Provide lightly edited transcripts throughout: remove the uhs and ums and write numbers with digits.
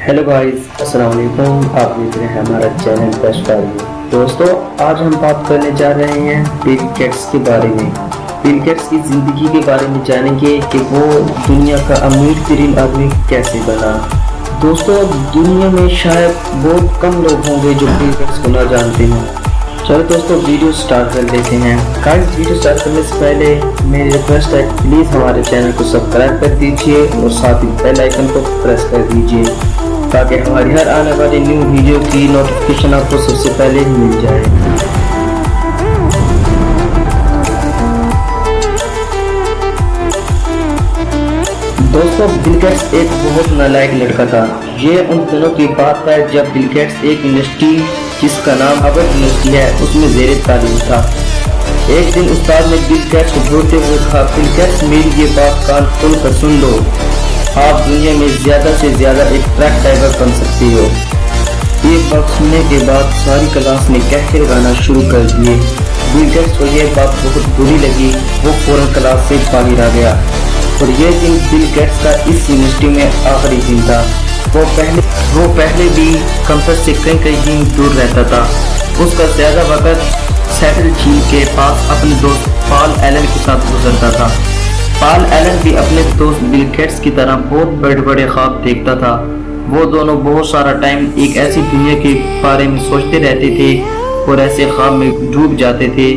Hello guys, अस्सलाम वालेकुम। आप देख रहे हैं हमारा चैनल बेस्ट फॉर यू। दोस्तों, आज हम बात करने जा रहे हैं बिल गेट्स के बारे में। बिल गेट्स की ज़िंदगी के बारे में जानेंगे कि वो दुनिया का अमीर तरीन आदमी कैसे बना। दोस्तों, दुनिया में शायद बहुत कम लोग होंगे जो बिल गेट्स को ना जानते हों। चलो दोस्तों, वीडियो स्टार्ट कर लेते हैं। गाइस, वीडियो स्टार्ट करने से पहले मेरी रिक्वेस्ट है, प्लीज़ हमारे चैनल को सब्सक्राइब कर दीजिए और साथ ही बेल आइकन को प्रेस कर दीजिए ताकि हमारी हर आने वाली न्यू वीडियो की नोटिफिकेशन आपको सबसे पहले मिल जाए। दोस्तों, बिल गेट्स एक बहुत नालायक लड़का था। ये उन दिनों की बात है जब बिल गेट्स एक यूनिवर्सिटी जिसका नाम हार्वर्ड यूनिवर्सिटी है उसमें ज़ेरे तालीम था। एक दिन उस्ताद ने बिल गेट्स को बोलते हुए कहा, बिल गेट्स, मेरी ये बात कान खोल कर सुन लो, आप दुनिया में ज़्यादा से ज़्यादा एक ट्रक ड्राइवर बन सकते हो। ये बात सुनने के बाद सारी क्लास ने कहके लगाना शुरू कर दिए। बिल गेट्स को यह बात बहुत बुरी लगी, वो फौरन क्लास से बाहर आ गया। और ये दिन बिल गेट्स का इस यूनिवर्सिटी में आखिरी दिन था। वो पहले भी कंपस से कई दिन दूर रहता था। उसका ज़्यादा वक्त सेटल झील के पास अपने दोस्त पॉल एलन के साथ गुजरता था। पॉल एलन भी अपने दोस्त बिल गेट्स की तरह बहुत बड़े बड़े ख्वाब देखता था। वो दोनों बहुत सारा टाइम एक ऐसी दुनिया के बारे में सोचते रहते थे और ऐसे ख्वाब में डूब जाते थे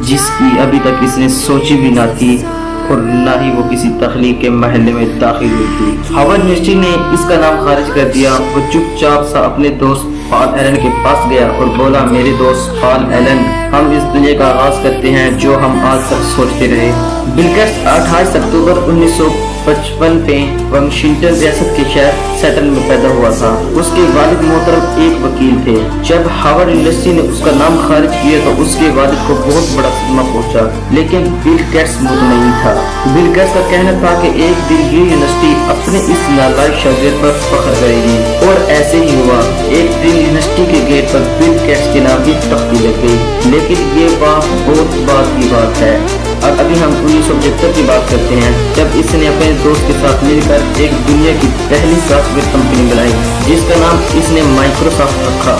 जिसकी अभी तक इसने सोची भी ना थी और ना ही वो किसी तख्लीक के महल्ले में दाखिल हुई थी। हार्वर्ड यूनिवर्सिटी ने इसका नाम खारिज कर दिया। वो चुपचाप सा अपने दोस्त पॉल एलन के पास गया और बोला, मेरे दोस्त पॉल एलन, हम इस दुनिया का आगाज करते हैं जो हम आज तक सोचते रहे। बिल गेट्स 28 अक्टूबर 1955 में वाशिंगटन रियासत के शहर सेटल में पैदा हुआ था। उसके वालिद मोहतरम एक वकील थे। जब हार्वर्ड यूनिवर्सिटी ने उसका नाम खारिज किया तो उसके वालिद को बहुत बड़ा सदमा पहुंचा, लेकिन बिल गेट्स मुतमईन था। बिल गेट्स का कहना था कि एक दिन ये यूनिवर्सिटी अपने इस नालायक शागिर्द पर फख्र करेगी और ऐसे ही हुआ। एक दिन यूनिवर्सिटी के गेट पर बिल गेट्स के नाम की तख्ती लग गई, लेकिन ये बात बहुत बाद की बात है। अब अभी हम 1975 की बात करते हैं, जब इसने अपने दोस्त के साथ मिलकर एक दुनिया की पहली सॉफ्टवेयर कंपनी बनाई जिसका नाम इसने माइक्रोसॉफ्ट रखा।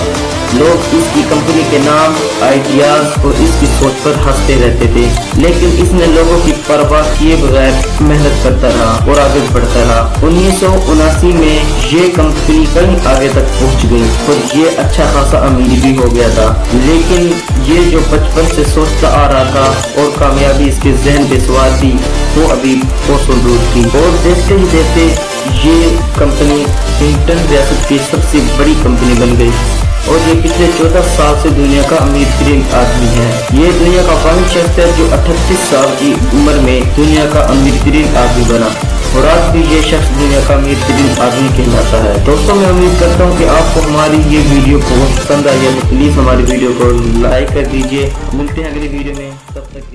लोग इसकी कंपनी के नाम, आइडियाज और इसकी सोच पर हंसते रहते थे, लेकिन इसने लोगों की परवाह किए बगैर मेहनत करता रहा और आगे बढ़ता रहा। 1979 में ये कंपनी कहीं आगे तक पहुंच गई और ये अच्छा खासा अमीर भी हो गया था। लेकिन ये जो बचपन से सोचता आ रहा था और कामयाबी इसके जहन पे सवार थी, वो अभी कोसों दूर थी। और देखते ही देखते ये कंपनी वाशिंगटन रियासत की सबसे बड़ी कंपनी बन गई और ये पिछले 14 साल से दुनिया का अमीर तरीन आदमी है। ये दुनिया का वाहिद शख्स है जो 38 साल की उम्र में दुनिया का अमीर तरीन आदमी बना और आज भी ये शख्स दुनिया का अमीर तरीन आदमी कहलाता है। दोस्तों, मैं उम्मीद करता हूँ कि आपको हमारी ये वीडियो बहुत पसंद आई है, तो प्लीज़ हमारी वीडियो को लाइक कर दीजिए। मिलते हैं अगली वीडियो में, तब तक